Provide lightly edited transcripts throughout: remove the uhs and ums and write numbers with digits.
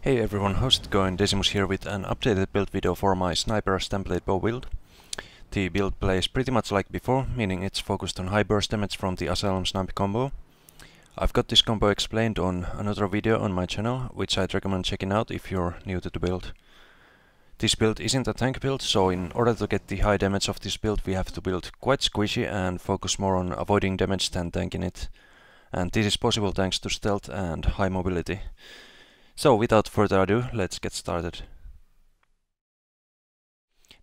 Hey everyone, how's it going? Decimus here with an updated build video for my Sniper's template bow build. The build plays pretty much like before, meaning it's focused on high burst damage from the Asylum Sniper combo. I've got this combo explained on another video on my channel, which I'd recommend checking out if you're new to the build. This build isn't a tank build, so in order to get the high damage of this build we have to build quite squishy and focus more on avoiding damage than tanking it. And this is possible thanks to stealth and high mobility. So without further ado, let's get started.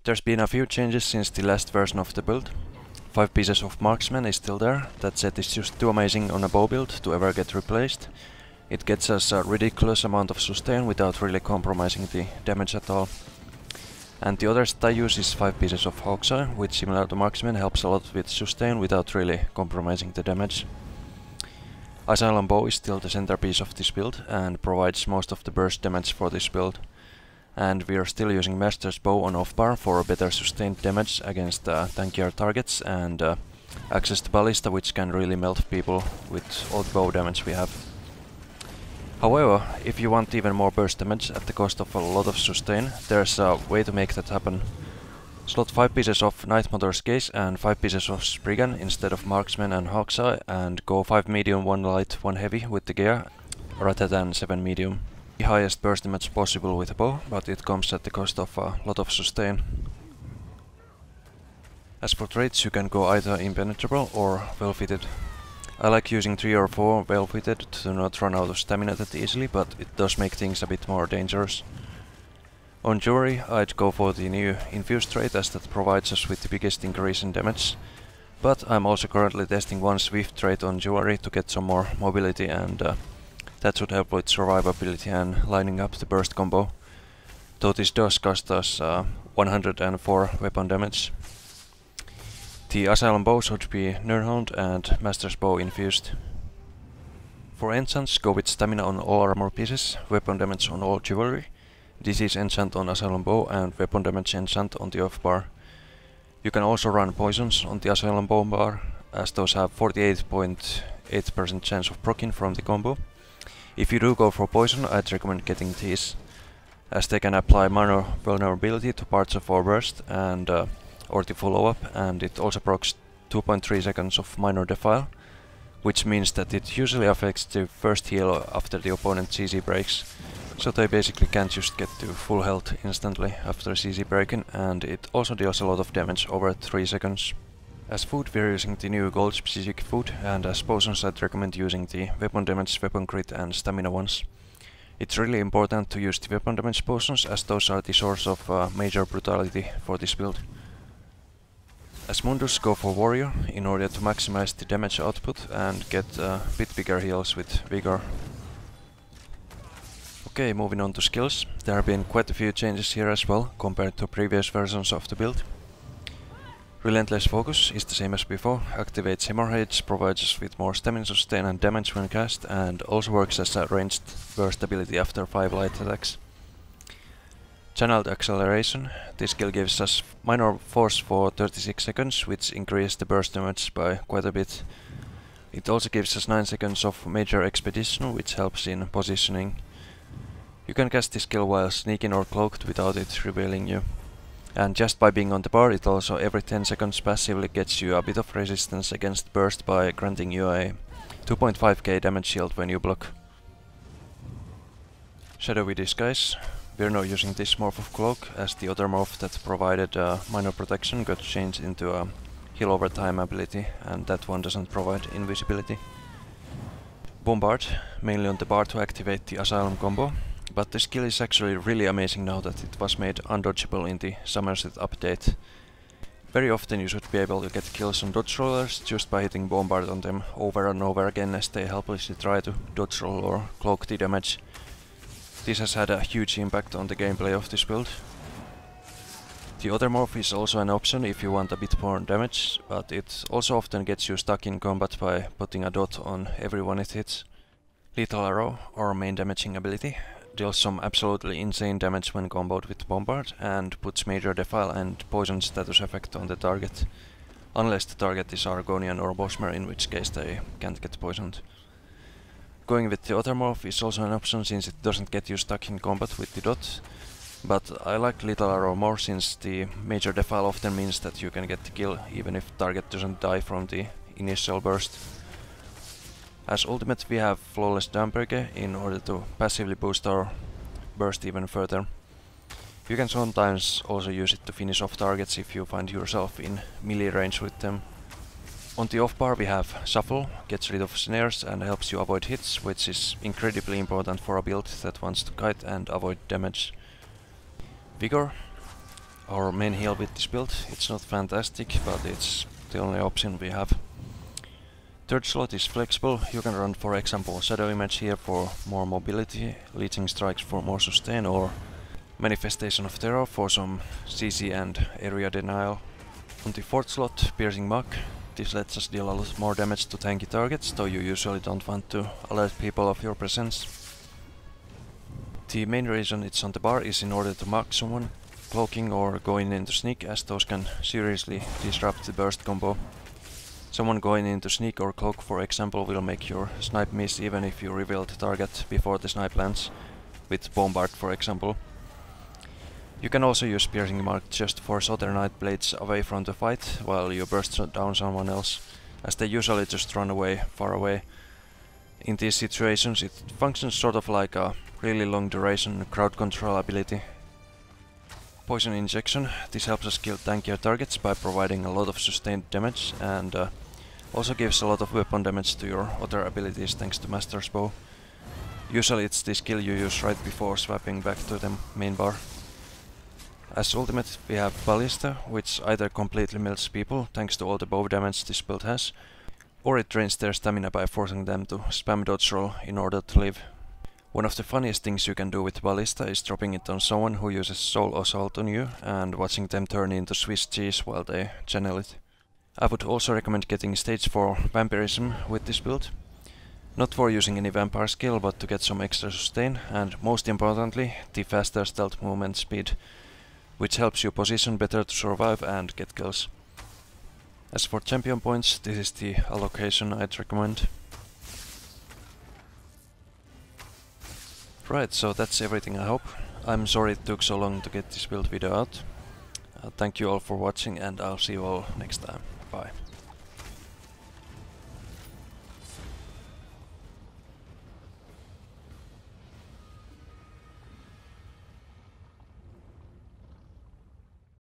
There's been a few changes since the last version of the build. 5 pieces of marksman is still there. That set is just too amazing on a bow build to ever get replaced. It gets us a ridiculous amount of sustain without really compromising the damage at all. And the other set I use is 5 pieces of hawkeye, which similar to marksman helps a lot with sustain without really compromising the damage. Asylum bow is still the centerpiece of this build and provides most of the burst damage for this build. And we are still using Master's bow on off-bar for better sustained damage against tankier targets and access to ballista, which can really melt people with all the bow damage we have. However, if you want even more burst damage at the cost of a lot of sustain, there's a way to make that happen. Slot 5 pieces of Night Motor's case and 5 pieces of Spriggan instead of Marksman and Hawkeye, and go 5 medium, 1 light, 1 heavy with the gear, rather than 7 medium. The highest burst damage possible with a bow, but it comes at the cost of a lot of sustain. As for traits, you can go either impenetrable or well-fitted. I like using 3 or 4 well-fitted to not run out of stamina that easily, but it does make things a bit more dangerous. On jewelry, I'd go for the new infused trait, as that provides us with the biggest increase in damage. But I'm also currently testing one swift trait on jewelry to get some more mobility, and that should help with survivability and lining up the burst combo. Though this does cost us 104 weapon damage. The Asylum bow should be Nerdhound and Master's bow infused. For enchants, go with stamina on all armor pieces, weapon damage on all jewelry. Disease enchant on Asylum bow and weapon damage enchant on the off bar. You can also run poisons on the Asylum bow bar, as those have 48.8% chance of proccing from the combo. If you do go for poison, I'd recommend getting these, as they can apply minor vulnerability to parts of our burst and or the follow-up, and it also procs 2.3 seconds of minor defile, which means that it usually affects the first heal after the opponent CC breaks. So they basically can't just get to full health instantly after CC breaking, and it also deals a lot of damage over 3 seconds. As food we're using the new gold specific food, and as potions I'd recommend using the weapon damage, weapon crit and stamina ones. It's really important to use the weapon damage potions, as those are the source of major brutality for this build. As Mundus, go for warrior in order to maximize the damage output and get a bit bigger heals with vigor. Okay, moving on to skills. There have been quite a few changes here as well, compared to previous versions of the build. Relentless Focus is the same as before, activates hemorrhage, provides us with more stamina sustain and damage when cast, and also works as a ranged burst ability after 5 light attacks. Channeled Acceleration. This skill gives us minor force for 36 seconds, which increases the burst damage by quite a bit. It also gives us 9 seconds of Major Expedition, which helps in positioning. You can cast this skill while sneaking or cloaked without it revealing you. And just by being on the bar, it also every 10 seconds passively gets you a bit of resistance against burst by granting you a 2.5k damage shield when you block. Shadowy Disguise. We're now using this morph of cloak, as the other morph that provided minor protection got changed into a heal over time ability, and that one doesn't provide invisibility. Bombard, mainly on the bar to activate the Asylum combo. But the skill is actually really amazing now that it was made undodgeable in the Summerset update. Very often you should be able to get kills on dodge rollers just by hitting Bombard on them over and over again as they helplessly try to dodge roll or cloak the damage. This has had a huge impact on the gameplay of this build. The other morph is also an option if you want a bit more damage, but it also often gets you stuck in combat by putting a dot on everyone it hits. Lethal Arrow, or main damaging ability, deals some absolutely insane damage when comboed with Bombard, and puts major defile and poison status effect on the target, unless the target is Argonian or Bosmer, in which case they can't get poisoned. Going with the other morph is also an option since it doesn't get you stuck in combat with the dot. But I like Little Arrow more since the major defile often means that you can get the kill even if target doesn't die from the initial burst. As ultimate we have Flawless Dampbreaker in order to passively boost our burst even further. You can sometimes also use it to finish off targets if you find yourself in melee range with them. On the off bar we have Shuffle, gets rid of snares and helps you avoid hits, which is incredibly important for a build that wants to kite and avoid damage. Vigor, our main heal with this build. It's not fantastic, but it's the only option we have. Third slot is flexible. You can run for example Shadow Image here for more mobility, Leeching Strikes for more sustain, or Manifestation of Terror for some CC and area denial. On the fourth slot, Piercing Mug. This lets us deal a lot more damage to tanky targets, though you usually don't want to alert people of your presence. The main reason it's on the bar is in order to mark someone, cloaking or going into sneak, as those can seriously disrupt the burst combo. Someone going into sneak or cloak for example will make your snipe miss even if you reveal the target before the snipe lands, with Bombard for example. You can also use Piercing Mark just to force other Nightblades away from the fight while you burst down someone else, as they usually just run away, far away. In these situations it functions sort of like a really long duration crowd control ability. Poison Injection. This helps us kill tankier targets by providing a lot of sustained damage and also gives a lot of weapon damage to your other abilities thanks to Master's Bow. Usually it's the skill you use right before swapping back to the main bar. As ultimate we have Ballista, which either completely melts people thanks to all the bow damage this build has, or it drains their stamina by forcing them to spam dodge roll in order to live. One of the funniest things you can do with Ballista is dropping it on someone who uses Soul Assault on you and watching them turn into Swiss cheese while they channel it. I would also recommend getting stage 4 Vampirism with this build. Not for using any vampire skill, but to get some extra sustain and most importantly the faster stealth movement speed, which helps you position better to survive and get kills. As for champion points, this is the allocation I'd recommend. Right, so that's everything I hope. I'm sorry it took so long to get this build video out. Thank you all for watching and I'll see you all next time. Bye.